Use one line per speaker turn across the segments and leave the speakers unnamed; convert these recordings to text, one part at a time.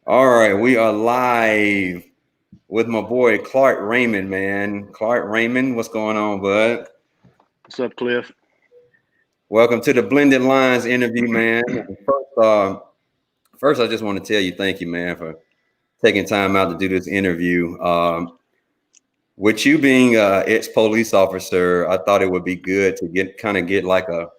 All right, we are live with my boy Clark Raymond, man. Clark Raymond, what's going on, bud?
What's up, Cliff?
Welcome to the Blended Lines interview, man. First, I just want to tell you thank you, man, for taking time out to do this interview. With you being a ex-police officer, I thought it would be good to get like a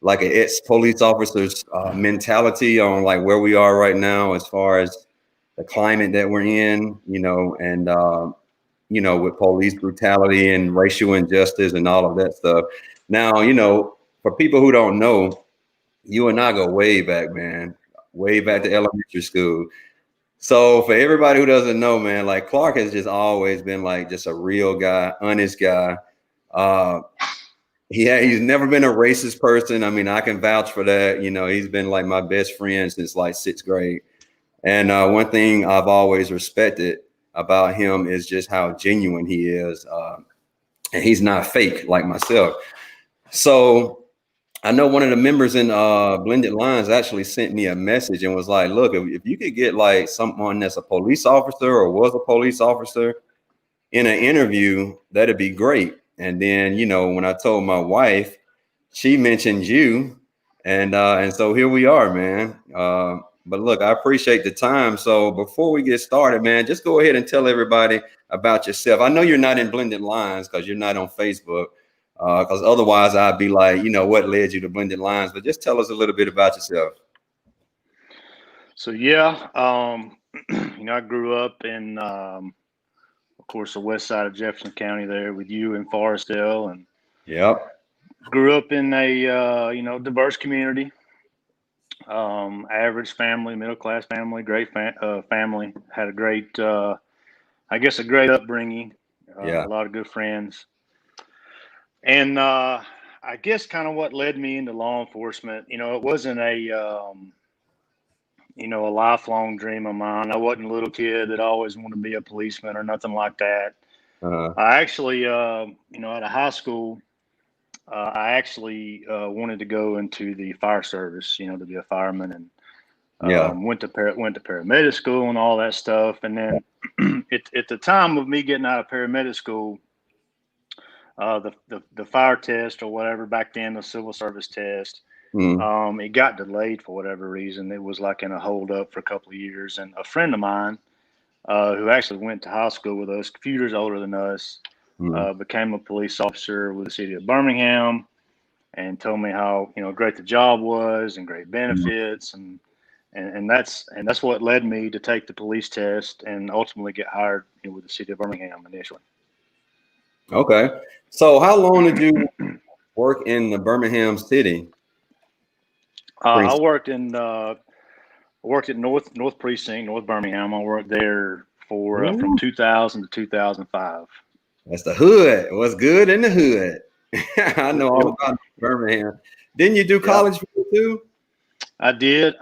ex-police officer's mentality on like where we are right now as far as the climate that we're in, with police brutality and racial injustice and all of that stuff. Now, for people who don't know, you and I go way back, man, way back to elementary school. So for everybody who doesn't know, man, like Clark has just always been like just a real guy, honest guy. Uh, he's never been a racist person. I mean, I can vouch for that. He's been like my best friend since like sixth grade. And one thing I've always respected about him is just how genuine he is. And he's not fake like myself. So I know one of the members in Blended Lines actually sent me a message and was like, look, if you could get like someone that's a police officer or was a police officer in an interview, that'd be great. And then, when I told my wife, she mentioned you. And so here we are, man. But look, I appreciate the time. So before we get started, man, just go ahead and tell everybody about yourself. I know you're not in Blended Lines because you're not on Facebook. Because otherwise I'd be like, what led you to Blended Lines? But just tell us a little bit about yourself.
So yeah, I grew up in, of course, the west side of Jefferson County there with you in Forestdale, and
Yep.
grew up in a diverse community, average family, middle class family, great family. Had a great, a great upbringing,
Yeah.
a lot of good friends, and I guess kind of what led me into law enforcement. It wasn't a lifelong dream of mine. I wasn't a little kid that always wanted to be a policeman or nothing like that.
Uh-huh.
I actually, out of high school, I actually wanted to go into the fire service, to be a fireman, and
Yeah.
went to paramedic school and all that stuff. And then at the time of me getting out of paramedic school, the fire test or whatever back then, the civil service test,
Mm.
it got delayed for whatever reason. It was like in a holdup for a couple of years. And a friend of mine who actually went to high school with us, a few years older than us,
Mm.
became a police officer with the city of Birmingham, and told me how great the job was and great
Mm.
benefits, and that's what led me to take the police test and ultimately get hired with the city of Birmingham initially.
Okay. So how long did you work in the Birmingham city
I
precinct?
worked at North Precinct, North Birmingham. I worked there for from
Ooh,
2000 to 2005.
that's the hood. What's good in the hood? I know all
It,
about Birmingham. Didn't you do
yeah,
college too?
I did.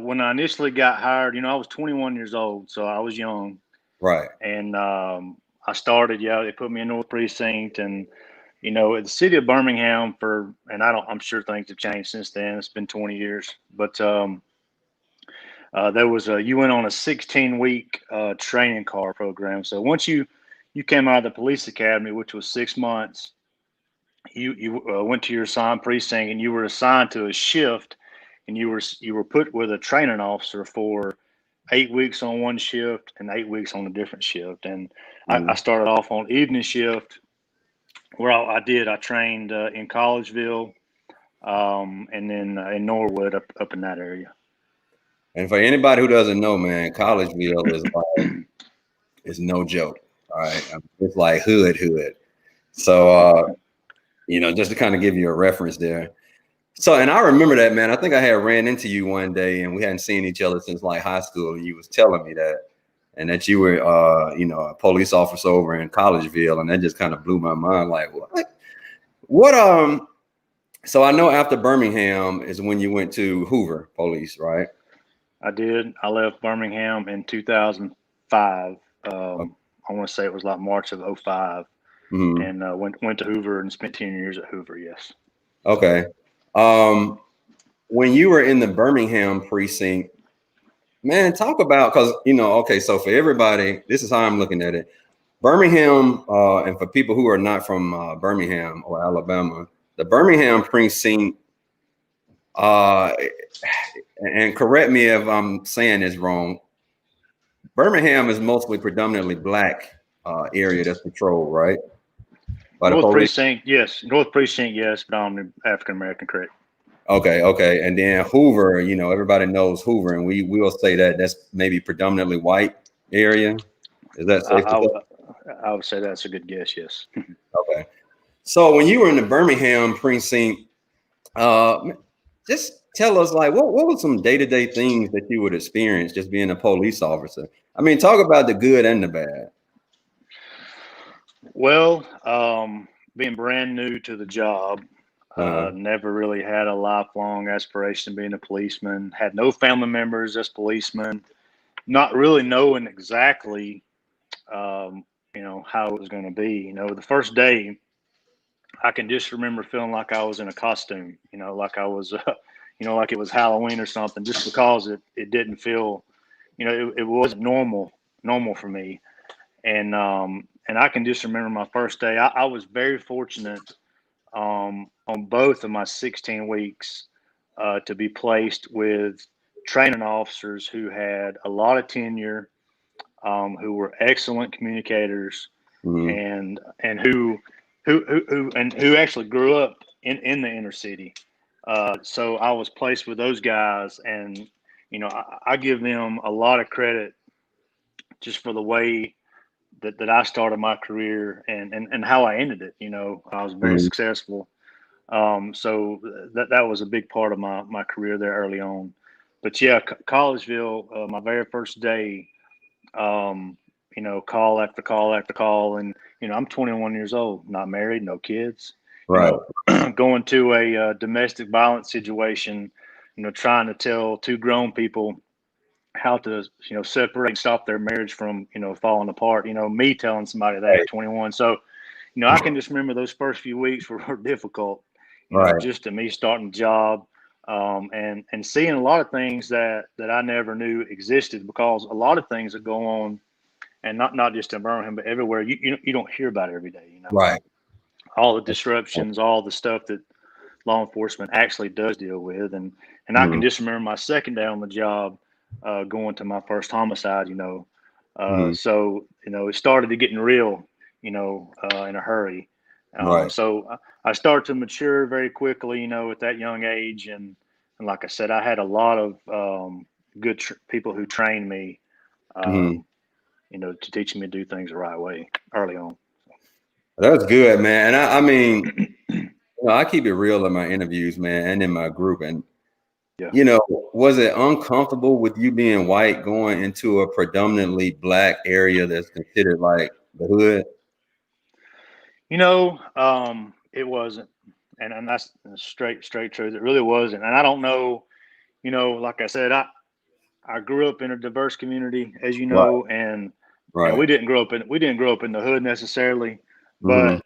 When I initially got hired, I was 21 years old, so I was young,
Right.
and I started. Yeah, they put me in North Precinct, and at the city of Birmingham and I'm sure things have changed since then. It's been 20 years, but you went on a 16-week training car program. So once you came out of the police academy, which was 6 months, you went to your assigned precinct and you were assigned to a shift, and you were put with a training officer for 8 weeks on one shift and 8 weeks on a different shift. And I
Mm.
started off on evening shift, where I trained in Collegeville, and then in Norwood up in that area.
And for anybody who doesn't know, man, Collegeville is no joke. All right. It's like hood. So just to kind of give you a reference there. So, and I remember that, man. I think I had ran into you one day, and we hadn't seen each other since like high school, and you was telling me that, and that you were, a police officer over in Collegeville, and that just kind of blew my mind. Like, what? What? So I know after Birmingham is when you went to Hoover Police, right?
I did. I left Birmingham in 2005. I want to say it was like March of '05,
Mm-hmm.
and went to Hoover and spent 10 years at Hoover. Yes.
Okay. Um, when you were in the Birmingham precinct, Man, talk about, because okay, so for everybody, this is how I'm looking at it. Birmingham, and for people who are not from Birmingham or Alabama, the Birmingham precinct, uh, and correct me if I'm saying this wrong, Birmingham is mostly predominantly black area that's patrolled, right? By the
North
police.
Precinct, yes. North Precinct, yes, but I'm African American, correct.
Okay. And then Hoover, everybody knows Hoover, and we will say that that's maybe predominantly white area. Is that
I,
safe to
I,
say?
I would say that's a good guess, yes.
Okay. So when you were in the Birmingham precinct, just tell us, like, what were some day-to-day things that you would experience just being a police officer? I mean, talk about the good and the bad.
Well, being brand new to the job,
Uh-huh.
never really had a lifelong aspiration of being a policeman, had no family members as policemen, not really knowing exactly, how it was going to be. The first day, I can just remember feeling like I was in a costume, like I was, like it was Halloween or something, just because it didn't feel, it wasn't normal for me. And I can just remember my first day. I was very fortunate on both of my 16 weeks to be placed with training officers who had a lot of tenure, who were excellent communicators,
Mm-hmm.
and who actually grew up in the inner city. So I was placed with those guys, and I give them a lot of credit just for the way that I started my career and how I ended it. I was very
Mm-hmm.
successful. So that was a big part of my career there early on. But yeah, Collegeville, my very first day, call after call after call, and I'm 21 years old, not married, no kids.
Right.
Going to a domestic violence situation, trying to tell two grown people how to separate and stop their marriage from falling apart. Me telling somebody that
Right.
at 21. So I can just remember those first few weeks were difficult.
Right.
Just to me starting the job, and seeing a lot of things that I never knew existed, because a lot of things that go on, and not just in Birmingham but everywhere, you don't hear about it every day.
Right.
All the disruptions, all the stuff that law enforcement actually does deal with, and I
Mm-hmm.
can just remember my second day on the job, going to my first homicide.
Mm-hmm.
So it started to getting real, in a hurry.
Right.
So I started to mature very quickly, at that young age, and like I said, I had a lot of good people who trained me,
Mm-hmm.
um, to teach me to do things the right way early on.
That's good, man. And I mean, I keep it real in my interviews, man, and in my group. And
Yeah.
was it uncomfortable with you being white going into a predominantly black area that's considered like the hood?
It wasn't, and that's straight truth. It really wasn't, and I don't know. Like I said, I grew up in a diverse community, as you
Right.
know, and
Right.
we didn't grow up in the hood necessarily,
Mm-hmm.
but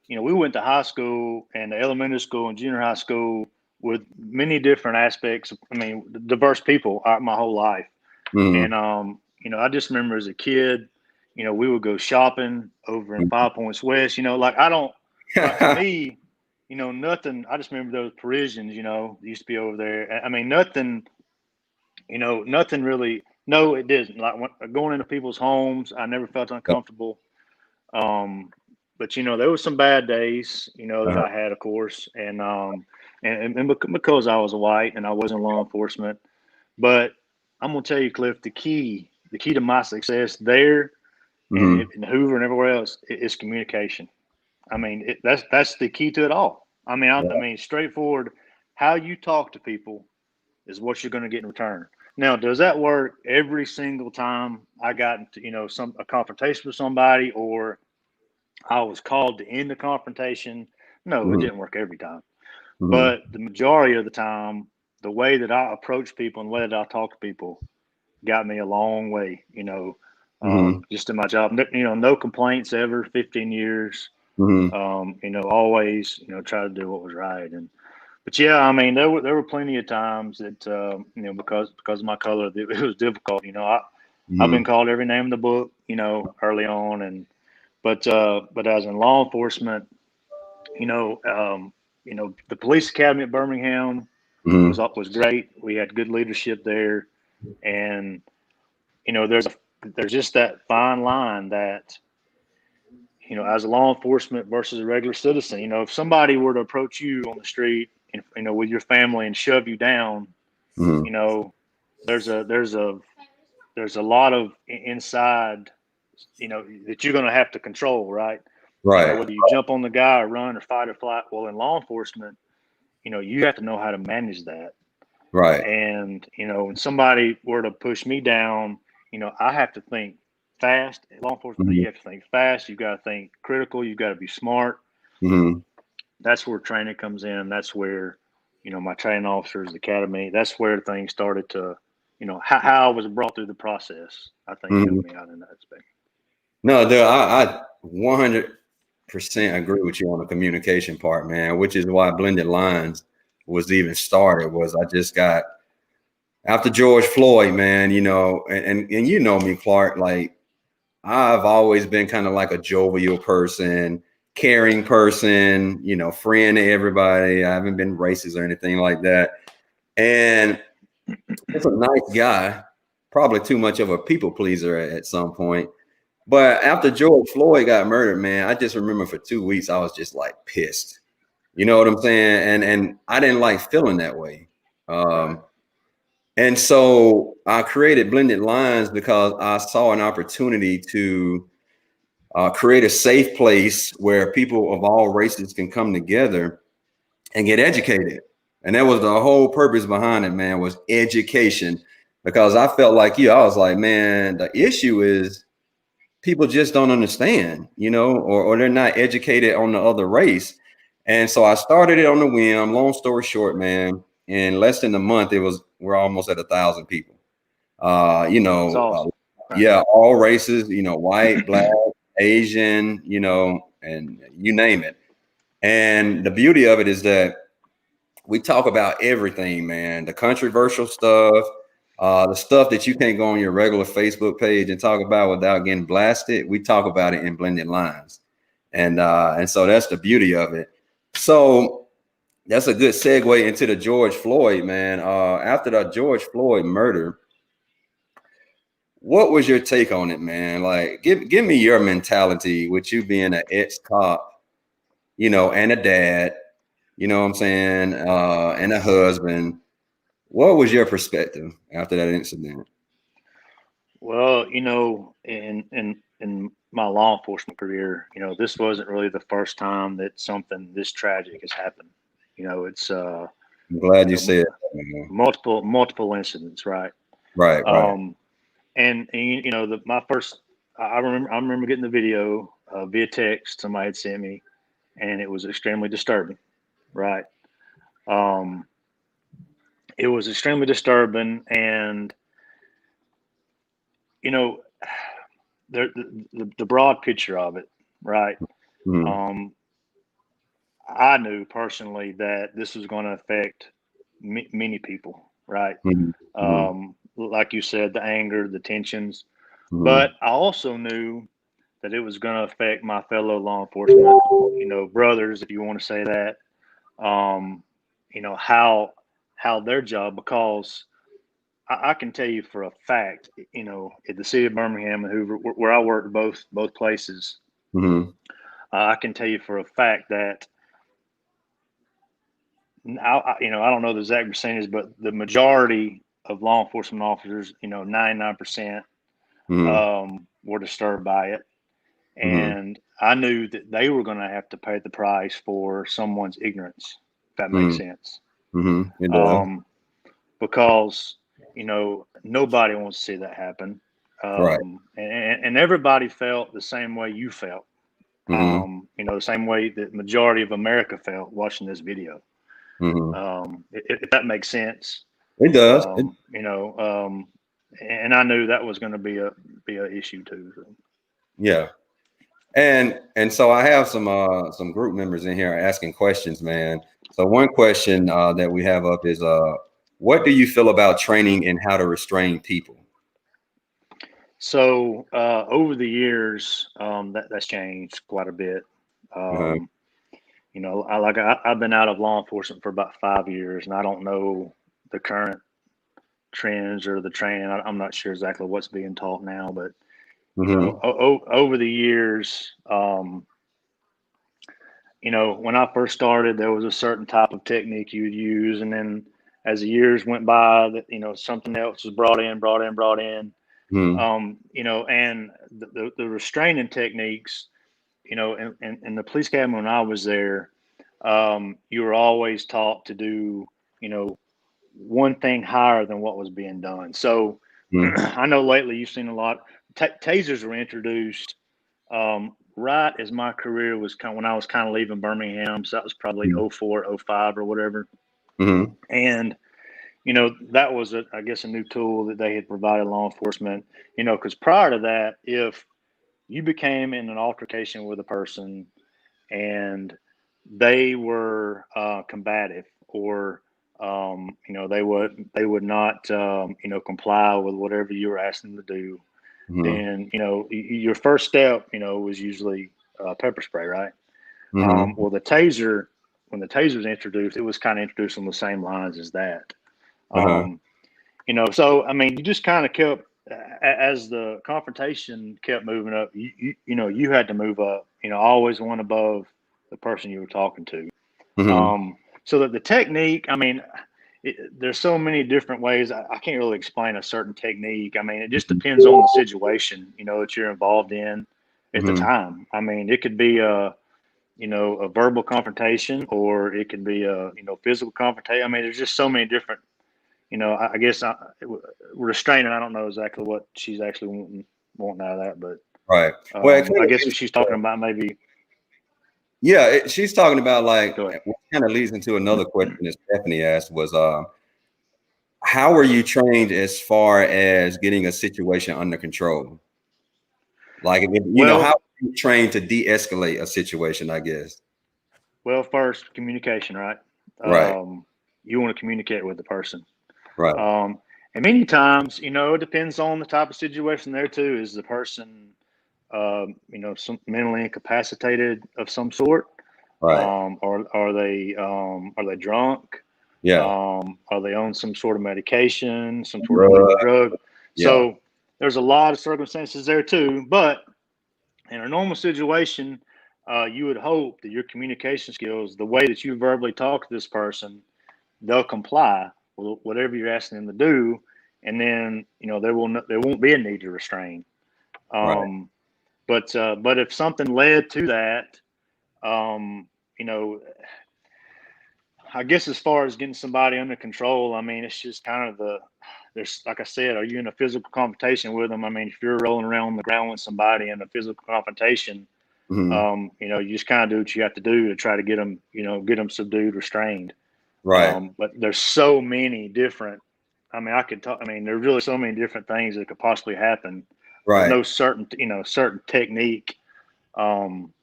we went to high school and elementary school and junior high school with many different aspects. I mean, diverse people my whole life,
Mm-hmm.
and I just remember as a kid, we would go shopping over in Five Points West. Like I don't like to me, nothing. I just remember those Parisians, used to be over there. I mean, nothing. Nothing really. No, it didn't. Like going into people's homes, I never felt uncomfortable. Um, but there was some bad days, that
Uh-huh.
I had, of course, and because I was white and I was in law enforcement. But I'm gonna tell you, Cliff, the key to my success there and
Mm-hmm.
in Hoover and everywhere else is communication. I mean, that's the key to it all. I mean, straightforward. How you talk to people is what you're going to get in return. Now, does that work every single time I got into a confrontation with somebody, or I was called to end the confrontation? No, it
Mm-hmm.
didn't work every time.
Mm-hmm.
But the majority of the time, the way that I approach people and the way that I talk to people got me a long way.
Mm-hmm.
Just in my job. No complaints ever. 15 years.
Mm-hmm.
Always try to do what was right. but yeah, I mean, there were plenty of times that because of my color, it was difficult. I've been
Mhm.
called every name in the book, early on, but as in law enforcement, the police academy at Birmingham
Mhm.
was great. We had good leadership there, and there's just that fine line that as a law enforcement versus a regular citizen. If somebody were to approach you on the street and with your family and shove you down,
Mhm.
you know, there's a lot of inside, that you're going to have to control, right?
Right.
Whether you jump on the guy or run or fight or flight. Well, in law enforcement, you have to know how to manage that.
Right.
And, when somebody were to push me down, I have to think fast. In law enforcement,
Mhm.
you have to think fast. You've got to think critical. You've got to be smart.
Mhm.
That's where training comes in. That's where, my training officers, the academy, that's where things started to, how I was brought through the process, I think
Mhm.
helped me out in that aspect.
No, dude, I 100% agree with you on the communication part, man, which is why Blended Lines was even started. Was I just got after George Floyd, man, and you know me, Clark, like I've always been kind of like a jovial person, caring person, friend to everybody. I haven't been racist or anything like that. And it's a nice guy, probably too much of a people pleaser at some point. But after George Floyd got murdered, man, I just remember for 2 weeks I was just like pissed. You know what I'm saying? And I didn't like feeling that way.
Right.
Um, and so I created Blended Lines because I saw an opportunity to create a safe place where people of all races can come together and get educated. And that was the whole purpose behind it, man, was education. Because I felt like I was like, man, the issue is people just don't understand, or they're not educated on the other race. And so I started it on the whim. Long story short, man, in less than a month, we're almost at 1,000 people. Uh, you
That's
know, uh,
awesome. Right.
yeah, all races, white, black, Asian, and you name it. And the beauty of it is that we talk about everything, man. The controversial stuff, the stuff that you can't go on your regular Facebook page and talk about without getting blasted. We talk about it in Blended Lines, and so that's the beauty of it. So that's a good segue into the George Floyd, man. After the George Floyd murder, what was your take on it, man? Like, give me your mentality with you being an ex-cop, and a dad, you know what I'm saying, and a husband. What was your perspective after that incident?
Well, in my law enforcement career, this wasn't really the first time that something this tragic has happened. It's
I'm glad
you
you
know
said that, man.
multiple incidents, right?
Right, right.
Um, and my first, I remember getting the video via text somebody had sent me, and it was extremely disturbing, right? Um, it was extremely disturbing, and you know, the broad picture of it, right?
Mm-hmm.
Um, I knew personally that this was going to affect many people, right?
Mm-hmm.
Like you said, the anger, the tensions,
Mm-hmm.
but I also knew that it was going to affect my fellow law enforcement, brothers, if you want to say that. Um, how their job, because I can tell you for a fact, at the city of Birmingham and Hoover, where I worked both places,
Mm-hmm.
I can tell you for a fact that I don't know the exact percentage, but the majority of law enforcement officers, 99%,
Mm-hmm.
were disturbed by it,
Mm-hmm.
and I knew that they were going to have to pay the price for someone's ignorance. If that makes
Mm-hmm.
sense,
Mm-hmm. It does.
um, because nobody wants to see that happen,
Right.
and everybody felt the same way you felt.
Mm-hmm.
The same way that majority of America felt watching this video.
Mm-hmm.
If that makes sense.
It does.
Um, you know, um, and I knew that was going to be a issue too. So.
Yeah. And so I have some group members in here asking questions, man. So one question that we have up is, what do you feel about training and how to restrain people?
So over the years, that's changed quite a bit.
Uh-huh.
Um, I've been out of law enforcement for about 5 years, and I don't know the current trends or the training. I'm not sure exactly what's being taught now, but
Mm-hmm.
over the years, when I first started, there was a certain type of technique you would use, and then as the years went by, that something else was brought in.
Mm-hmm.
And the restraining techniques, in the police academy when I was there, you were always taught to do, one thing higher than what was being done. So
Mm-hmm.
I know lately you've seen a lot. Tasers were introduced right as my career was when I was kind of leaving Birmingham. So that was probably '04, '05 or whatever.
Mm-hmm.
And that was, I guess, a new tool that they had provided law enforcement, because prior to that, if you became in an altercation with a person and they were combative, or they would not comply with whatever you were asking them to do,
Mm-hmm.
then your first step was usually pepper spray, right?
Mm-hmm.
Well, the taser, when the taser was introduced, it was kind of introduced on the same lines as that.
Uh-huh.
um, so I mean, you just kind of kept, as the confrontation kept moving up, you had to move up, always one above the person you were talking to.
Mm-hmm.
So that the technique, I mean, there's so many different ways. I can't really explain a certain technique. I mean, it just depends on the situation, that you're involved in at the
Mm-hmm.
time. I mean, it could be a verbal confrontation, or it could be a, physical confrontation. I mean, there's just so many different, I guess restraining. I don't know exactly what she's actually wanting out of that, but
Right. Well, it kind
I
of
guess if
leads
she's
to,
talking about maybe,
yeah, she's talking about like,
go ahead.
what kind of leads into another question that Stephanie asked was, how are you trained as far as getting a situation under control? Like, how
Well,
are you trained to de-escalate a situation, I guess.
first communication, right?
Right.
You want to communicate with the person,
Right.
um, and many times, it depends on the type of situation there too. Is the person, some mentally incapacitated of some sort?
Right.
Or are they drunk?
Yeah.
Are they on some sort of medication, some sort of illegal
Right.
drug?
Yeah.
So there's a lot of circumstances there too. But in a normal situation, you would hope that your communication skills, the way that you verbally talk to this person, they'll comply with whatever you're asking them to do, and then there won't be a need to restrain.
Right.
Um, but if something led to that, um, you know, I guess as far as getting somebody under control, I mean, it's just kind of there's, like I said, are you in a physical confrontation with them? I mean, if you're rolling around on the ground with somebody in a physical confrontation,
Mm-hmm.
you just kind of do what you have to do to try to get them subdued, restrained.
Right.
But there's so many different, I mean, there's really so many different things that could possibly happen. There's
Right.
no certain technique, um,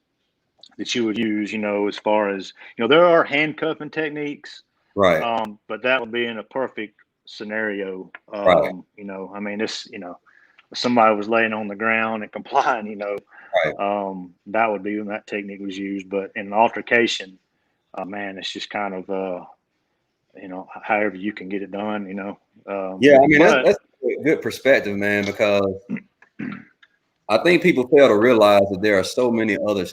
that you would use, as far as, there are handcuffing techniques,
Right.
but that would be in a perfect scenario.
Right.
I mean, if somebody was laying on the ground and complying,
Right.
that would be when that technique was used. But in an altercation, man, it's just kind of, however you can get it done,
Yeah. I mean,
but
that's a good perspective, man, because I think people fail to realize that there are so many other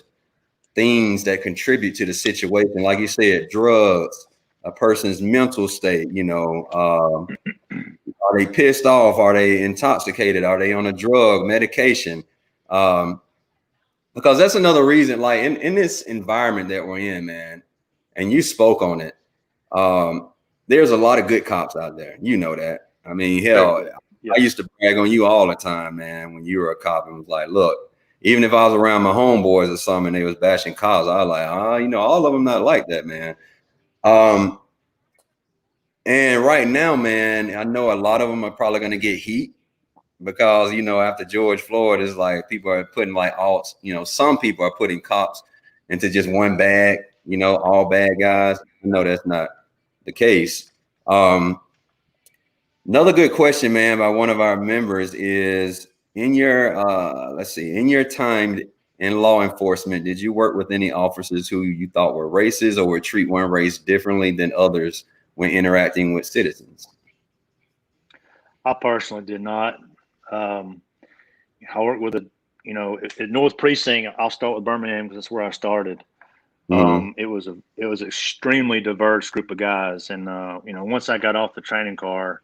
things that contribute to the situation. Like you said, drugs, a person's mental state, are they pissed off? Are they intoxicated? Are they on a drug, medication? Um, because that's another reason, like in this environment that we're in, man, and you spoke on it. Um, there's a lot of good cops out there. You know that. I mean,
there,
hell,
yeah,
I used to brag on you all the time, man, when you were a cop and was like, look, even if I was around my homeboys or something and they was bashing cops, I was like, all of them not like that, man. Um, and right now, man, I know a lot of them are probably going to get heat because, after George Floyd, it's like people are putting like some people are putting cops into just one bag. you know, all bad guys. No, that's not the case. Another good question, man, by one of our members is, in your let's see, in your time in law enforcement, did you work with any officers who you thought were racist or would treat one race differently than others when interacting with citizens?
I personally did not. Um, I worked with at North Precinct. I'll start with Birmingham because that's where I started.
Mm-hmm.
It was extremely diverse group of guys, and once I got off the training car,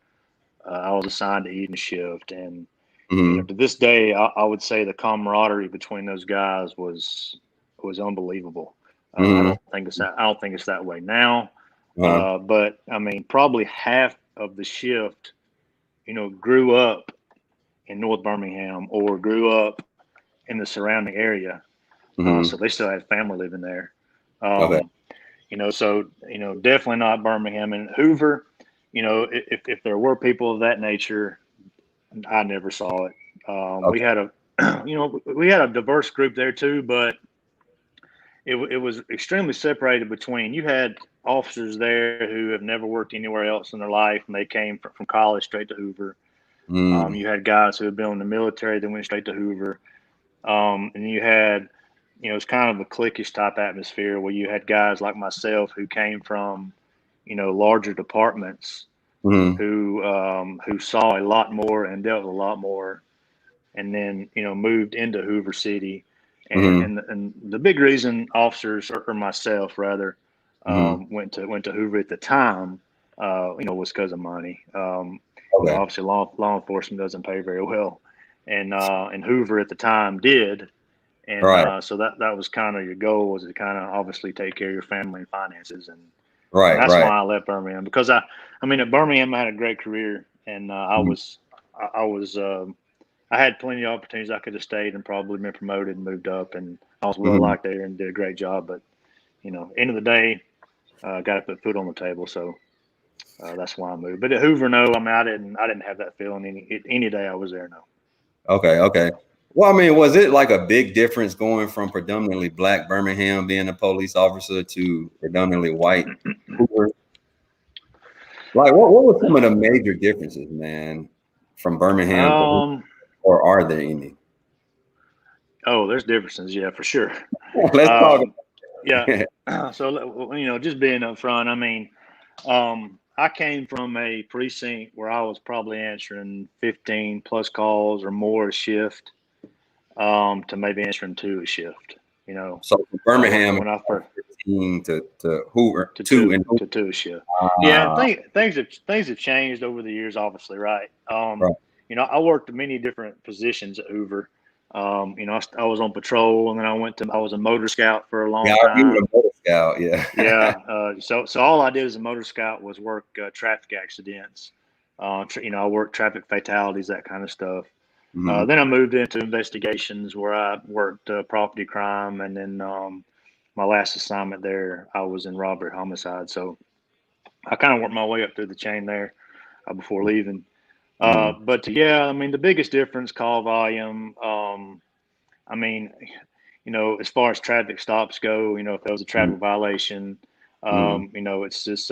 I was assigned to evening shift, and
Mm-hmm.
to this day, I would say the camaraderie between those guys was unbelievable.
Mm-hmm.
I don't think it's that way now,
Uh-huh.
but I mean, probably half of the shift, grew up in North Birmingham or grew up in the surrounding area,
Mm-hmm.
so they still had family living there.
Okay.
Definitely not Birmingham and Hoover. If there were people of that nature, I never saw it. We
Okay.
had a, we had a diverse group there too, but it was extremely separated between. You had officers there who have never worked anywhere else in their life, and they came from college straight to Hoover.
Mm.
You had guys who had been in the military that went straight to Hoover, and you had, it's kind of a cliquish type atmosphere where you had guys like myself who came from, larger departments
Mm-hmm.
who saw a lot more and dealt with a lot more, and then moved into Hoover City, and
Mm-hmm.
and the big reason officers or myself rather
Mm-hmm.
went to Hoover at the time, was because of money.
Okay.
Obviously law enforcement doesn't pay very well, and Hoover at the time did, and
Right.
so that was kind of your goal, was to kind of obviously take care of your family and finances, and
Right.
that's
Right.
why I left Birmingham, because I mean at Birmingham I had a great career, and
Mm-hmm.
I was I had plenty of opportunities. I could have stayed and probably been promoted and moved up, and I was well
Mm-hmm.
liked there and did a great job. But end of the day, got to put food on the table, so that's why I moved. But at Hoover, no, I mean I didn't have that feeling any day I was there. No.
Okay. Okay. Well, I mean, was it like a big difference going from predominantly black Birmingham being a police officer to predominantly white Hoover? Like, what were some of the major differences, man, from Birmingham to Hoover,
Um.
or are there any?
Oh, there's differences, yeah, for sure.
Let's talk.
Um. Yeah. So just being upfront, I mean, I came from a precinct where I was probably answering 15 plus calls or more a shift, to maybe answering two a shift.
So from Birmingham
When I first
15 to Hoover, two and Hoover.
to two a shift. Yeah, and
Ah,
things have changed over the years, obviously, right?
right.
I worked many different positions at Hoover. I was on patrol, and then I was a motor scout for a
Yeah,
long
you were
time.
a Boy Scout.
Yeah.
Yeah.
So all I did as a motor scout was work traffic accidents. I worked traffic fatalities, that kind of stuff.
Mhm.
Then I moved into investigations where I worked property crime, and then my last assignment there, I was in robbery homicide. So I kind of worked my way up through the chain there before leaving.
Mhm.
But yeah, I mean, the biggest difference, call volume. I mean, as far as traffic stops go, if there was a
Mhm.
traffic violation,
Mhm.
it's just,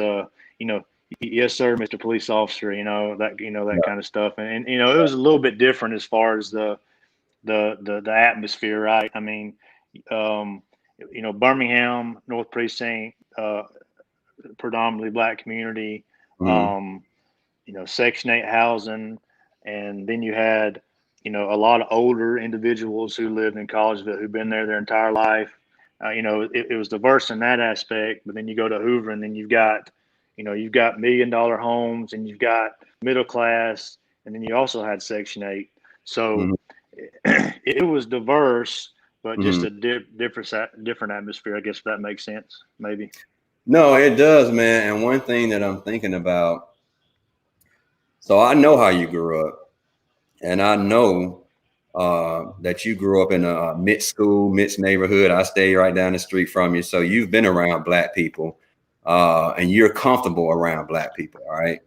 yes, sir, Mr. Police Officer, that
Yeah.
kind of stuff. And it was a little bit different as far as the atmosphere, right? I mean, um, Birmingham, North Precinct, predominantly black community,
Mhm.
um, Section 8 housing, and then you had, a lot of older individuals who lived in Collegeville who've been there their entire life. It was diverse in that aspect, but then you go to Hoover, and then you've got $1 million homes, and you've got middle class, and then you also had Section 8. So
Mhm.
it was diverse, but just
Mhm.
a different atmosphere, I guess, if that makes sense, maybe.
No, it does, man. And one thing that I'm thinking about, so I know how you grew up, and I know that you grew up in a mixed school, mixed neighborhood. I stay right down the street from you, so you've been around black people, and you're comfortable around black people. All right.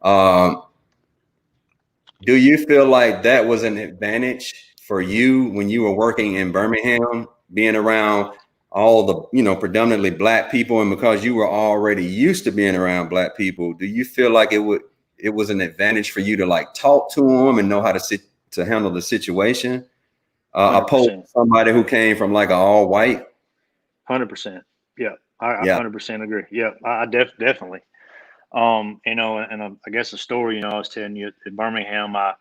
Um, do you feel like that was an advantage for you when you were working in Birmingham, being around all the, predominantly black people, and because you were already used to being around black people, do you feel like it was an advantage for you to like talk to them and know how to handle the situation, opposed to
100%.
somebody who came from like an all white?
100%. Yeah, I
Yeah.
100% agree. Yeah, I definitely. I guess the story, I was telling you at Birmingham, a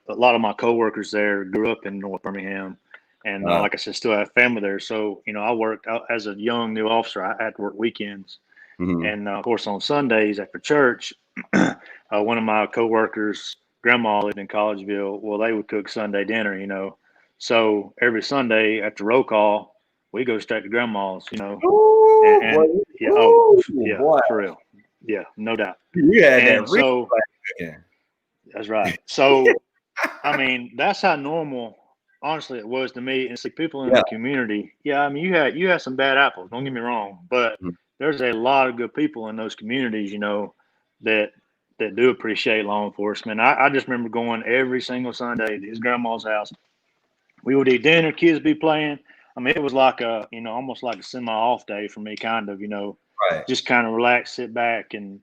lot of my coworkers there grew up in North Birmingham, and like I said, still have family there. So, I worked as a young new officer. I had to work weekends,
Mm-hmm.
and of course on Sundays after church, one of my coworkers' grandma lived in Collegeville. Well, they would cook Sunday dinner, So every Sunday after roll call, we go straight to grandma's,
Ooh,
and
boy.
yeah,
Ooh,
yeah,
boy.
for real, yeah, no doubt.
You had that
And
real
so
black again.
that's right. So I mean, that's how normal, honestly, it was to me. And see, people in
Yeah.
the community, yeah, I mean, you had some bad apples. Don't get me wrong, but
Mhm.
there's a lot of good people in those communities, that do appreciate law enforcement. I just remember going every single Sunday to his grandma's house. We would eat dinner, kids be playing. I mean, it was like almost like a semi-off day for me, kind of,
Right.
just kind of relax, sit back, and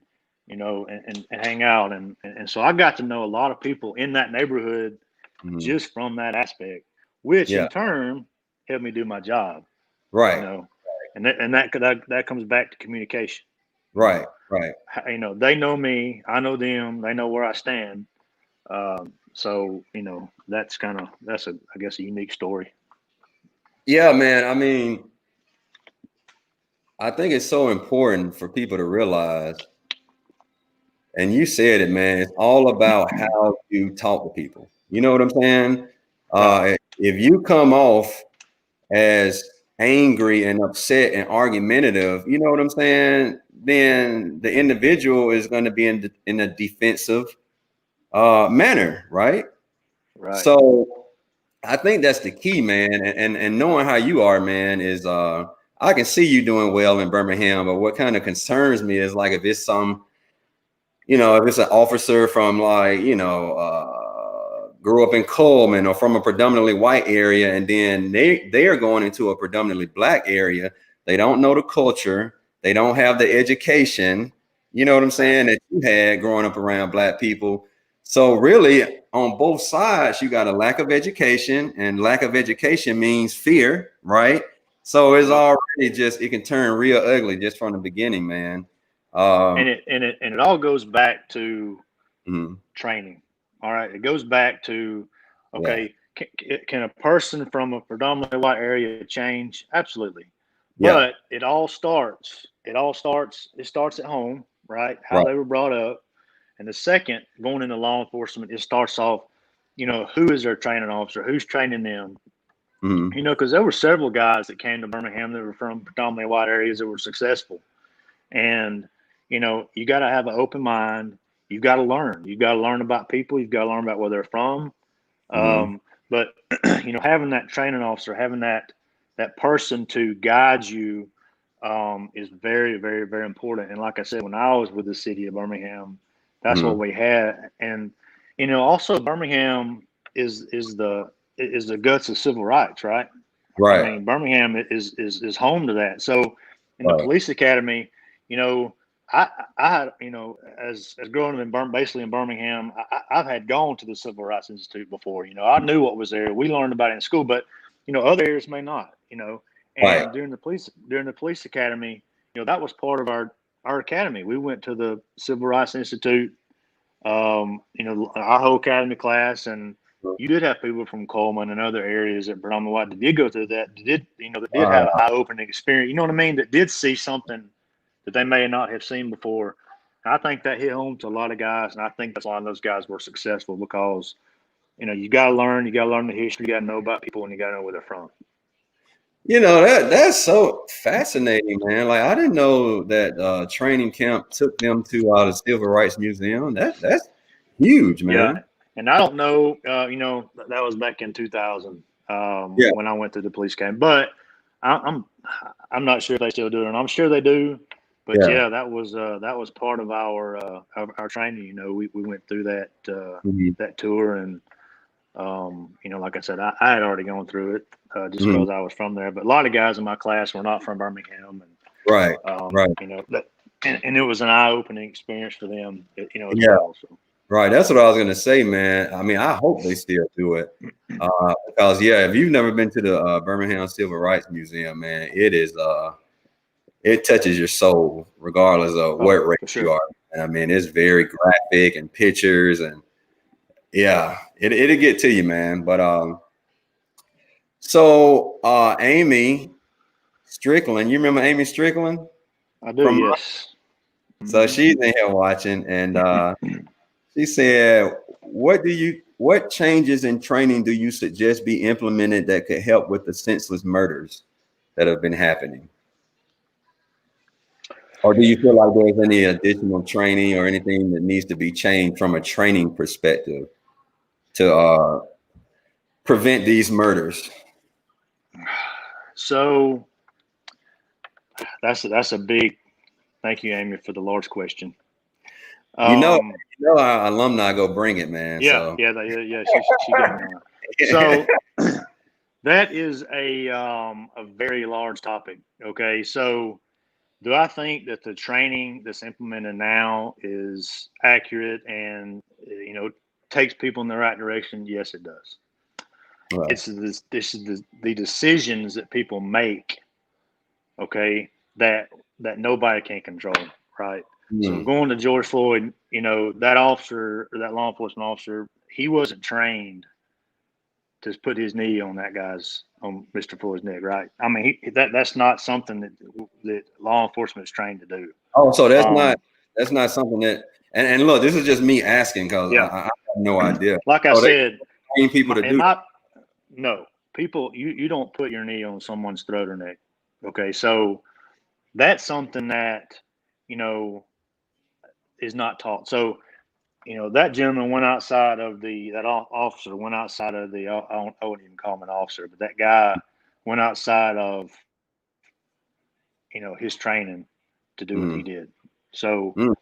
and hang out. And so I got to know a lot of people in that neighborhood
Mhm.
just from that aspect, which
Yeah.
in turn helped me do my job, you
Right.
know, and that comes back to communication. You
Right.
know,
Right.
they know me, I know them, they know where I stand. So that's I guess a unique story.
Yeah, man. I mean, I think it's so important for people to realize, and you said it, man, it's all about how you talk to people. You know what I'm saying?
Right,
If you come off as angry and upset and argumentative, you know what I'm saying? Then the individual is going to be in a defensive manner, right?
right.
So I think that's the key, man. And knowing how you are, man, is I can see you doing well in Birmingham, but what kind of concerns me is like if it's if it's an officer from like, grew up in Coleman or from a predominantly white area, and then they are going into a predominantly black area. They don't know the culture. They don't have the education, you know what I'm
Right.
saying, that you had growing up around black people. So really on both sides, you got a lack of education, and lack of education means fear, right? So it's
Yep.
already it can turn real ugly just from the beginning, man.
And it all goes back to
Mhm.
training. All right, it goes back to,
Yeah.
okay, can a person from a predominantly white area change? Absolutely,
Yeah.
but it starts at home, right? How
Right.
they were brought up, and the second, going into law enforcement, it starts off, who is their training officer, who's training them,
Mhm.
because there were several guys that came to Birmingham that were from predominantly white areas that were successful. And, you got to have an open mind. You've got to learn. You've got to learn about people. You've got to learn about where they're from.
Mhm.
But, having that training officer, having that person to guide you is very, very, very important. And like I said, when I was with the city of Birmingham, that's what
Mhm.
we had. And, also Birmingham is the guts of civil rights, right? I
Right.
mean, Birmingham is home to that. So, in the
Right.
police academy, you know, I had as growing up basically in Birmingham, I've had gone to the Civil Rights Institute before. I knew what was there. We learned about it in school, but other areas may not.
Right.
And during the police academy, that was part of our academy. We went to the Civil Rights Institute, our whole academy class, and you did have people from Coleman and other areas that predominantly white that did go through that did have
Wow.
an eye-opening experience. You know what I mean? That did see something that they may not have seen before. And I think that hit home to a lot of guys, and I think that's why those guys were successful because you got to learn, the history, you got to know about people, and you got to know where they're from.
That's so fascinating, man. Like I didn't know that training camp took them to the Civil Rights Museum. That's huge,
Yeah,
man.
and I don't know. That was back in 2000
Yeah.
when I went to the police academy, but I'm I'm not sure if they still do it, and I'm sure they do. But
Yeah.
yeah, that was part of our training. We went through that
Mhm.
that tour, and Like I said, I had already gone through it just
Mhm.
because I was from there. But a lot of guys in my class were not from Birmingham,
Right.
and
Right.
and it was an eye-opening experience for them, as
Yeah.
well. So.
Right. That's what I was gonna say, man. I mean, I hope they still do it. Because yeah, if you've never been to the Birmingham Civil Rights Museum, man, it touches your soul, regardless of
Oh,
what race
for
you
sure.
are. And I mean, it's very graphic and pictures, and yeah, it'll get to you, man. But so Amy Strickland, you remember Amy Strickland
I do,
from?
yes.
So
Hmm.
she's in here watching, and she said, what changes in training do you suggest be implemented that could help with the senseless murders that have been happening? Or do you feel like there's any additional training or anything that needs to be changed from a training perspective to prevent these murders?
So that's a big. Thank you, Amy, for the large question.
You know,
Um,
our alumni go bring it, man.
yeah,
So
yeah. She got me on it. So that is a very large topic. Okay, so do I think that the training that's implemented now is accurate and takes people in the right direction? Yes, it does.
right.
This is the decisions that people make. Okay, that nobody can control. Right. So
Mm,
going to George Floyd, that officer or that law enforcement officer, he wasn't trained to put his knee on Mr. Floyd's neck, right? I mean, that's not something that law enforcement is trained to do.
oh, so
Um,
that's not something that and look, this is just me asking because
yeah,
I have no idea.
like I
So they
said,
train people to
in
do
my no people, you don't put your knee on someone's throat or neck. Okay, so that's something that you know is not taught. So that gentleman went outside of that officer went outside of I wouldn't even call him an officer, but that guy went outside of his training to do what he
that.
did. So
Mm,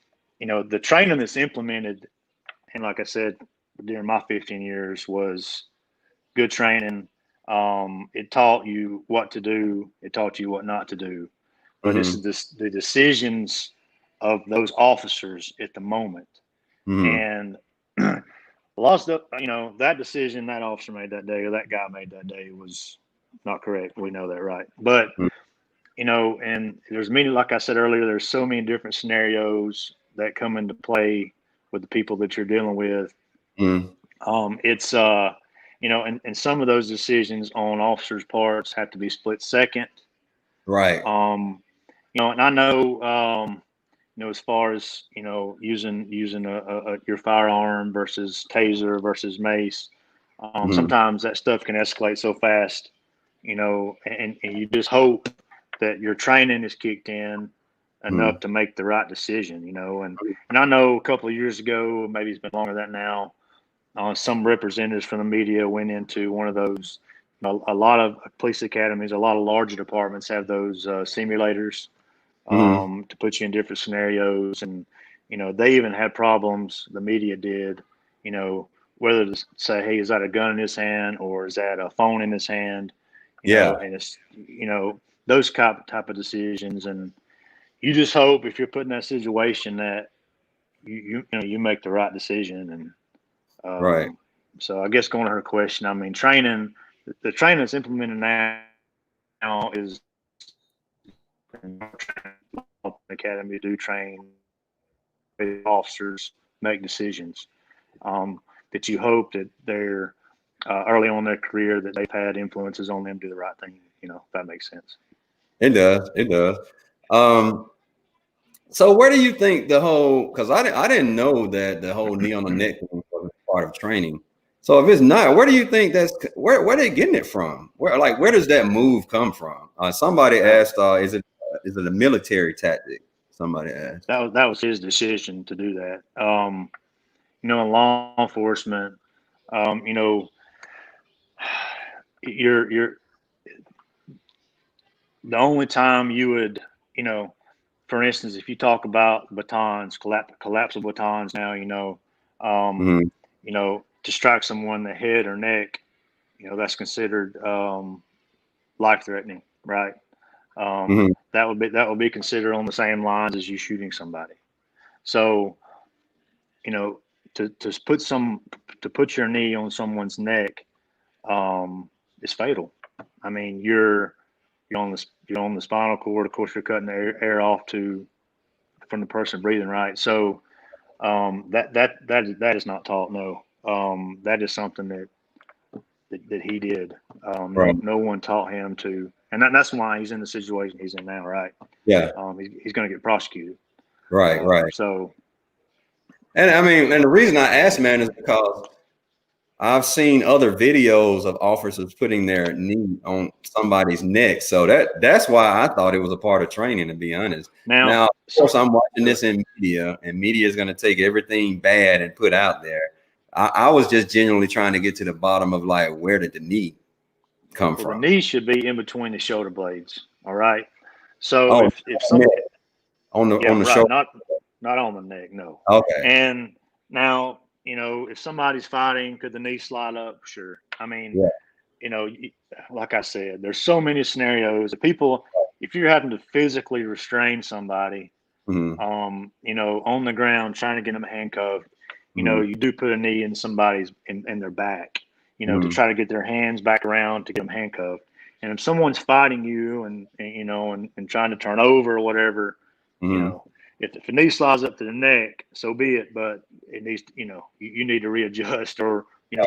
the training that's implemented, and like I said, during my 15 years was good training. It taught you what to do. It taught you what not to do. But this is
mm-hmm,
the decisions of those officers at the moment.
mm-hmm,
And a lot of stuff, that decision that officer made that day or that guy made that day was not correct. We know that, right? But and there's many, like I said earlier, there's so many different scenarios that come into play with the people that you're dealing with.
mm-hmm.
It's and some of those decisions on officers' parts have to be split second.
Right.
Um, and I know, as far as using your firearm versus taser versus mace,
Mm-hmm,
sometimes that stuff can escalate so fast, and you just hope that your training is kicked in
mm-hmm,
enough to make the right decision, and I know a couple of years ago, maybe it's been longer than that now, some representatives from the media went into one of those. A lot of police academies, a lot of larger departments have those simulators
mm-hmm.
to put you in different scenarios, and they even had problems. The media did, you know, whether to say, "Hey, is that a gun in his hand or is that a phone in his hand?"
Yeah.
And it's those type of decisions, and you just hope if you're put in that situation that you make the right decision. And
Right.
so I guess going to her question, I mean, the training that's implemented now is academy do train officers make decisions that you hope that they're early on in their career that they've had influences on them to do the right thing. If that makes sense.
It does. It does. Um, so where do you think the whole because I didn't know that the whole knee on the neck thing was part of training. So if it's not, where do you think that's where they getting it from? Where does that move come from? Somebody
That
asked, is it a military tactic? Somebody asked.
that was his decision to do that. In law enforcement, um, you know, you're the only time you would, for instance, if you talk about batons, collapsible batons now, um,
Mm-hmm.
you know, to strike someone in the head or neck, that's considered life threatening, right?
Mhm.
That would be considered on the same lines as you shooting somebody. So, you know, to put your knee on someone's neck is fatal. I mean, you're on the spinal cord. Of course, you're cutting the air off from the person breathing, right? So that is not taught. No, that is something that he did.
Right.
No one taught him to, and that's why he's in the situation he's in now, right?
Yeah.
He's going to get prosecuted.
Right. Right.
So,
And I mean, and the reason I asked, man, is because I've seen other videos of officers putting their knee on somebody's neck. So that's why I thought it was a part of training, to be honest. Now, of course, I'm watching this in media, and media is going to take everything bad and put out there. I was just genuinely trying to get to the bottom of, like, where did the knee come
well, the
from?
knee should be in between the shoulder blades. All right. So
Oh,
if some,
on
yeah,
the
right,
shoulder.
not on the neck, no.
Okay.
And now, if somebody's fighting, could the knee slide up? Sure. I mean,
Yeah.
like I said, there's so many scenarios. If you're having to physically restrain somebody,
Mm-hmm.
on the ground trying to get them handcuffed,
Mm-hmm.
you do put a knee in somebody's in their back, to
Mm-hmm.
try to get their hands back around to get them handcuffed. And if someone's fighting you and trying to turn over or whatever, you
Mm-hmm.
know, if the knee slides up to the neck, so be it. But it needs, you need to readjust or,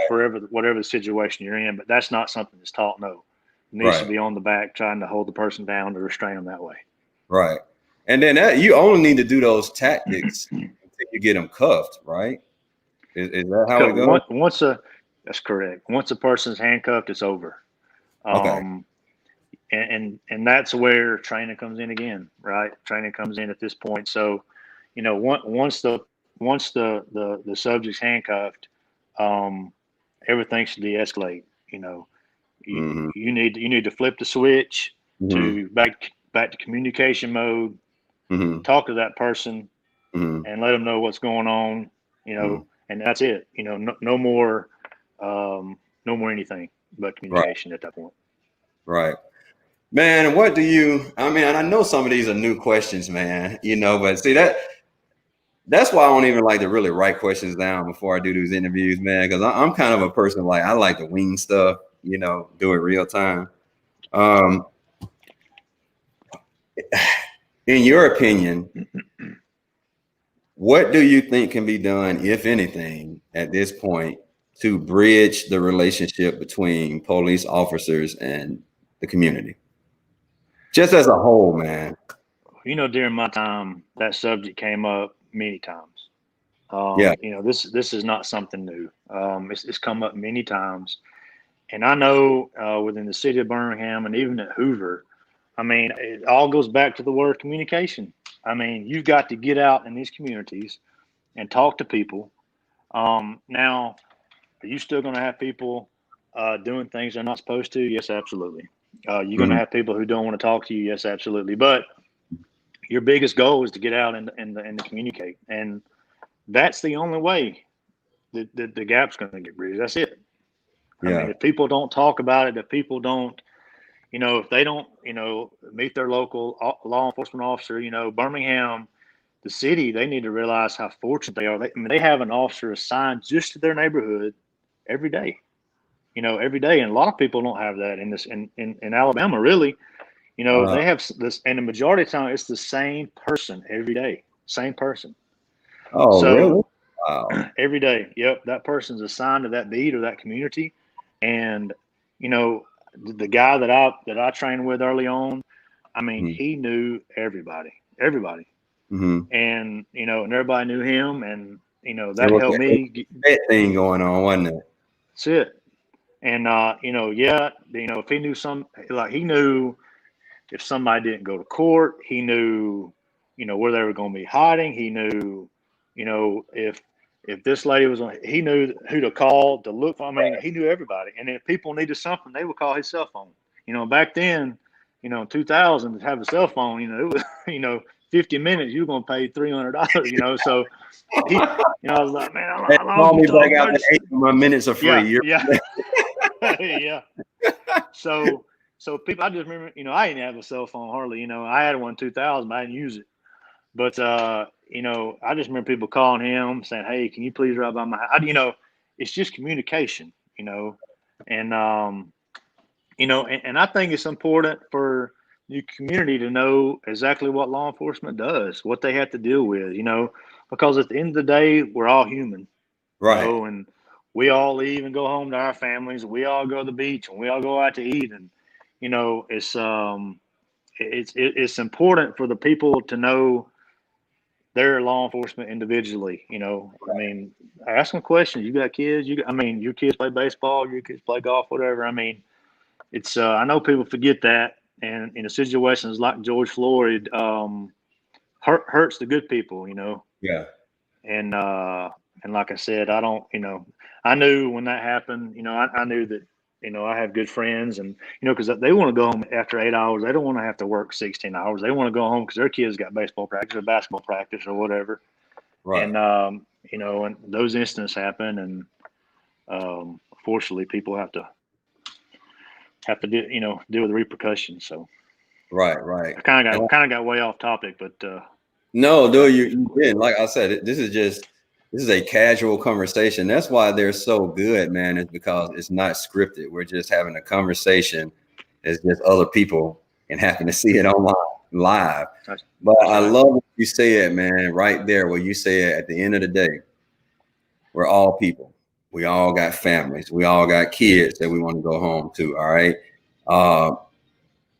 whatever the situation you're in. But that's not something that's taught. No, it needs to
Right.
be on the back, trying to hold the person down to restrain them that way.
Right. And then you only need to do those tactics until you get them cuffed, right? Is that how it goes?
That's correct. Once a person's handcuffed, it's over.
Okay.
Um, and that's where training comes in again, right? Training comes in at this point. So, once the subject's handcuffed, um, everything should de-escalate. You,
Mm-hmm.
you need to flip the switch
Mm-hmm.
to back to communication mode.
Mm-hmm.
Talk to that person
Mm-hmm.
and let them know what's going on.
Mm-hmm.
And that's it. No more, no more anything but
Right.
communication at that point.
Right. Man, what do you, I mean, and I know some of these are new questions, man, but see that's why I don't even like to really write questions down before I do these interviews, man, because I'm kind of a person, like, I like to wing stuff, do it real time. Um, in your opinion, what do you think can be done, if anything, at this point to bridge the relationship between police officers and the community? Just as a whole, man.
During my time, that subject came up many times.
Yeah.
This is not something new. It's come up many times, and I know within the city of Birmingham and even at Hoover, I mean, it all goes back to the word communication. I mean, you've got to get out in these communities and talk to people. Now, are you still going to have people doing things they're not supposed to? Yes, absolutely. You're going to
Mhm.
have people who don't want to talk to you. Yes, absolutely. But your biggest goal is to get out and to communicate, and that's the only way that the gap's going to get bridged. That's it. I mean,
Yeah.
if people don't talk about it, if people don't, if they don't, meet their local law enforcement officer, Birmingham, the city, they need to realize how fortunate they are. They have an officer assigned just to their neighborhood every day. Every day, and a lot of people don't have that in this in Alabama. Really,
Uh,
they have this, and the majority of the time, it's the same person every day, same person.
oh, really?
So
Wow.
every day, yep, that person's assigned to that beat or that community, and the guy that I trained with early on, I mean,
Mm-hmm.
he knew everybody,
Mm-hmm.
and and everybody knew him, and
There
that
was
helped me.
that thing going on, wasn't it?
That's it. And yeah, if he knew he knew if somebody didn't go to court, he knew, where they were going to be hiding. He knew, if this lady was on, he knew who to call to look for. I mean, he knew everybody. And if people needed something, they would call his cell phone. Back then, in 2000, to have a cell phone, it was, 50 minutes, you're going to pay $300, you know? So he, you know, I was like, man,
Hey,
how long
call
you
me
talk?
back after 8 of my minutes are
Yeah.
free.
Yeah. Yeah. So people, I just remember, you know, I didn't have a cell phone hardly, you know, I had one in 2000, but I didn't use it. But, you know, I just remember people calling him saying, hey, can you please drive by my house? You know, it's just communication, you know, and, you know, and I think it's important for the community to know exactly what law enforcement does, what they have to deal with, you know, because at the end of the day, we're all human, you
Right.
know, and we all leave and go home to our families. We all go to the beach and we all go out to eat. And, you know, it's important for the people to know their law enforcement individually, you know. I mean, ask them questions. You got kids, I mean, your kids play baseball, your kids play golf, whatever. I mean, it's I know people forget that, and in situations like George Floyd, hurts the good people, you know.
Yeah.
And like I said, I don't, you know, I knew when that happened, you know, I knew that, you know, I have good friends, and you know, because they want to go home after 8 hours. They don't want to have to work 16 hours. They want to go home because their kids got baseball practice or basketball practice or whatever.
Right.
And you know, and those incidents happen, and unfortunately, people have to do, you know, deal with the repercussions. So
Right. Right.
I kind of got way off topic, but
No, dude, you didn't. Like I said, this is a casual conversation. That's why they're so good, man. Is because it's not scripted. We're just having a conversation. It's just other people and happen to see it online live. But I
right.
love what you said, man, right there where you said at the end of the day, we're all people. We all got families. We all got kids that we want to go home to. All right. Uh,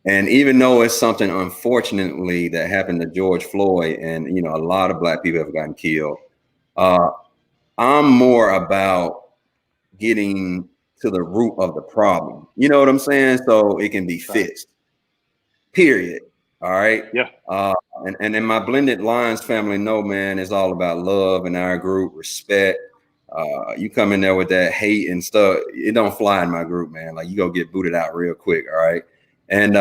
and even though it's something unfortunately that happened to George Floyd, and you know, a lot of black people have gotten killed, uh, I'm more about getting to the root of the problem. You know what I'm saying? So it can be fixed. Period. All right.
Yeah.
And in my blended lines family, no, man, it's all about love in our group, respect. You come in there with that hate and stuff, it don't fly in my group, man. Like you go get booted out real quick. All right. And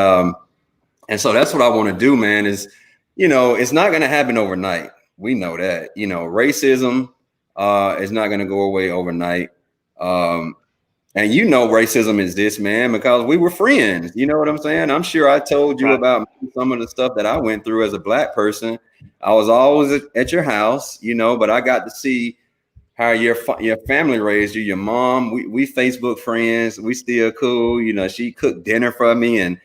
so that's what I want to do, man, is, you know, it's not going to happen overnight. We know that, you know, racism is not going to go away overnight. And you know, racism is this, man, because we were friends. You know what I'm saying? I'm sure I told you about some of the stuff that I went through as a black person. I was always at your house, you know, but I got to see how your family raised you. Your mom, we Facebook friends. We still cool. You know, she cooked dinner for me, and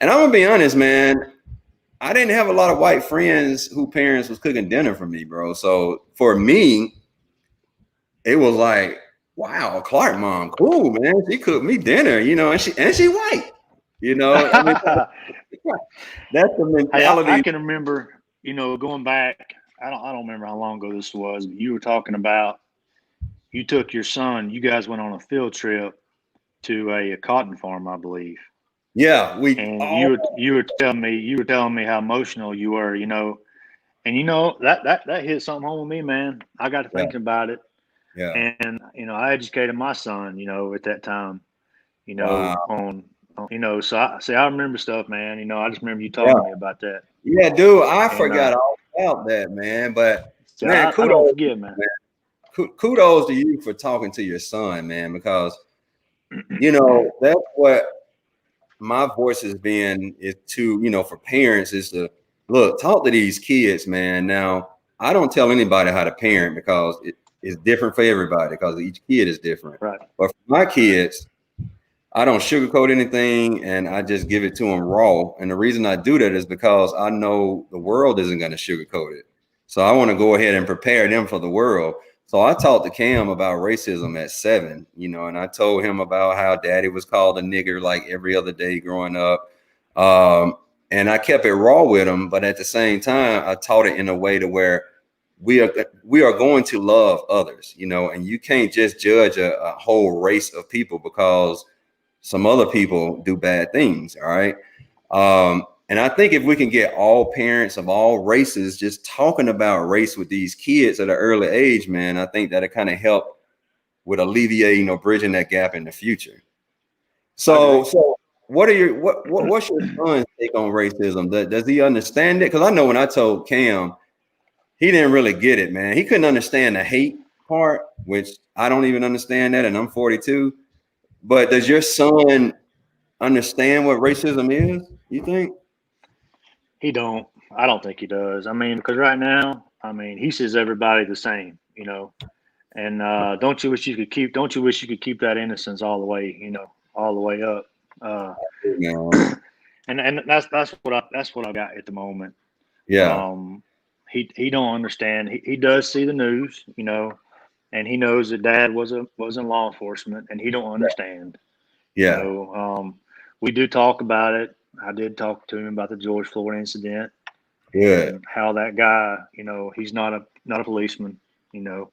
I'm gonna be honest, man. I didn't have a lot of white friends whose parents was cooking dinner for me, bro. So for me, it was like, wow, Clark mom, cool, man. She cooked me dinner, you know, and she white, you know. I mean, that's the mentality.
Hey, I can remember, you know, going back. I don't remember how long ago this was, but you were talking about you took your son. You guys went on a field trip to a cotton farm, I believe.
Yeah,
And you were telling me how emotional you were, you know, and you know that hit something home with me, man. I got to thinking about it,
yeah.
and you know, I educated my son, you know, at that time, you know,
Wow.
on you know, so I remember stuff, man. You know, I just remember you talking to me about that.
Yeah, dude, I
And
forgot all about that, man. But
so
man,
I don't
kudos,
forget, man.
kudos to you for talking to your son, man, because you know that's what my voice is being is to, you know, for parents is to look, talk to these kids, man. Now, I don't tell anybody how to parent because it's different for everybody because each kid is different.
Right.
But for my kids, I don't sugarcoat anything and I just give it to them raw. And the reason I do that is because I know the world isn't going to sugarcoat it. So I want to go ahead and prepare them for the world. So I talked to Cam about racism at 7, you know, and I told him about how daddy was called a nigger like every other day growing up. And I kept it raw with him, but at the same time, I taught it in a way to where we are going to love others, you know, and you can't just judge a whole race of people because some other people do bad things. All right. And I think if we can get all parents of all races just talking about race with these kids at an early age, man, I think that'll kind of help with alleviating or bridging that gap in the future. So what's your son's take on racism? Does he understand it? Because I know when I told Cam, he didn't really get it, man. He couldn't understand the hate part, which I don't even understand that, and I'm 42. But does your son understand what racism is, you think?
He don't. I don't think he does. I mean, because right now, I mean, he sees everybody the same, you know. And don't you wish you could keep? Don't you wish you could keep that innocence all the way, you know, all the way up? Uh,
Yeah.
and that's what I got at the moment.
Yeah.
Um, he don't understand. He does see the news, you know, and he knows that Dad was in law enforcement, and he don't understand. You
Yeah.
know, we do talk about it. I did talk to him about the George Floyd incident
Good.
and how that guy, you know, he's not a policeman. You know,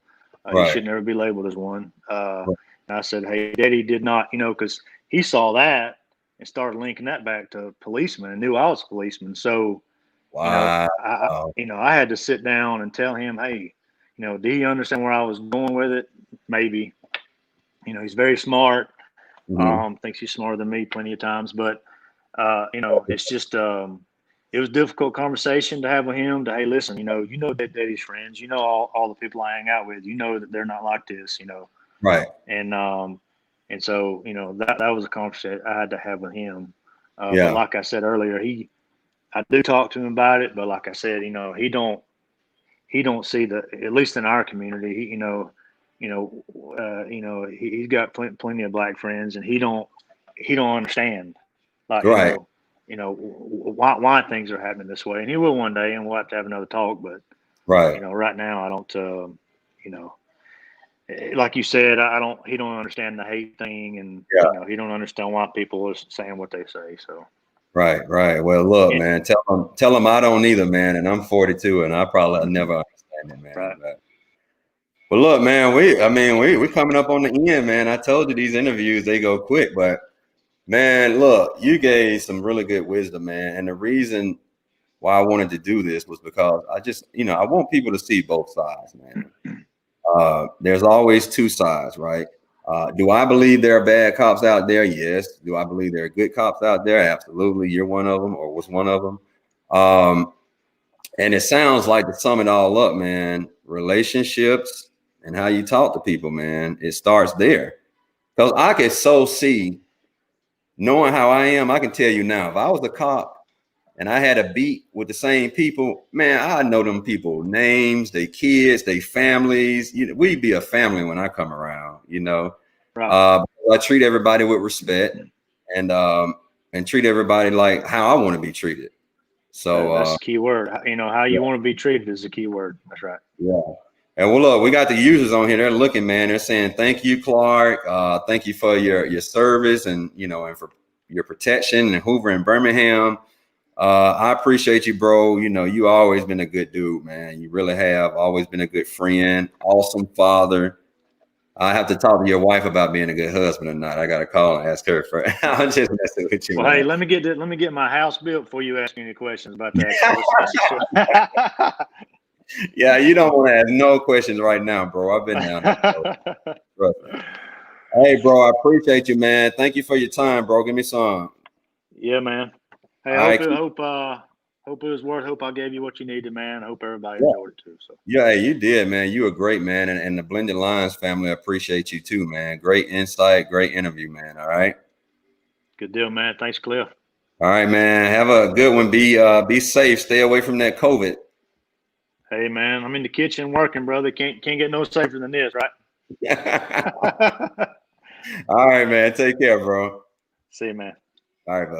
he
Right.
should never be labeled as one.
Right.
And I said, hey, Daddy did not, you know, because he saw that and started linking that back to policemen and knew I was a policeman. So, you know,
Wow.
I had to sit down and tell him, hey, you know, do you understand where I was going with it? Maybe. You know, he's very smart.
Mhm.
Thinks he's smarter than me plenty of times, but you know, it's just it was a difficult conversation to have with him. To hey, listen, you know that Daddy's friends, you know all the people I hang out with, you know that they're not like this, you know,
Right.
and so you know that was a conversation I had to have with him. But
Yeah.
like I said earlier, I do talk to him about it, but like I said, you know, he don't see the at least in our community, you know, he's got plenty of black friends, and he don't understand, like
Right.
you know why things are happening this way, and he will one day, and we'll have to have another talk. But
Right.
you know, right now I don't, you know, like you said, I don't. He don't understand the hate thing, and
Yeah.
you know, he don't understand why people are saying what they say. So
Right. Right. Well, look,
yeah,
man, tell him I don't either, man. And I'm 42 and I probably never understand it, man.
right.
But look, man, we coming up on the end, man. I told you these interviews, they go quick, but man, look, you gave some really good wisdom, man. And the reason why I wanted to do this was because I just, I want people to see both sides, man. There's always two sides, right? Do I believe there are bad cops out there? Yes. Do I believe there are good cops out there? Absolutely. You're one of them, or was one of them. Um, and it sounds like, to sum it all up, man, relationships and how you talk to people, man, it starts there. Because I could so see, knowing how I am, I can tell you now, if I was a cop and I had a beat with the same people, man, I know them people names, their kids, their families. We'd be a family when I come around,
Right.
I treat everybody with respect, and treat everybody like how I want to be treated. So
That's the key word. You know, how
yeah,
you want to be treated is the key word. That's right.
yeah. And well, look, we got the users on here. They're looking, man. They're saying thank you, Clark. Thank you for your service, and and for your protection in Hoover and Birmingham. I appreciate you, bro. You always been a good dude, man. You really have always been a good friend, awesome father. I have to talk to your wife about being a good husband or not. I got to call and ask her for. I'm just messing with you,
Well, hey,
man.
let me get my house built before you ask me any questions about that. That's
Yeah, you don't want to ask no questions right now, bro. I've been down that road. Trust me. Hey, bro, I appreciate you, man. Thank you for your time, bro. Give me some.
Yeah, man. Hey,
All right.
hope it was worth. Hope I gave you what you needed, man. I hope everybody
Yeah,
enjoyed it too. So
yeah, hey, you did, man. You were great, man. And the Blended Lines family appreciate you too, man. Great insight, great interview, man. All right.
good deal, man. Thanks, Cliff.
All right, man. Have a good one. Be safe. Stay away from that COVID.
Hey, man, I'm in the kitchen working, brother. Can't get no safer than this, right?
All right, man. Take care, bro.
See you, man.
All right, bud.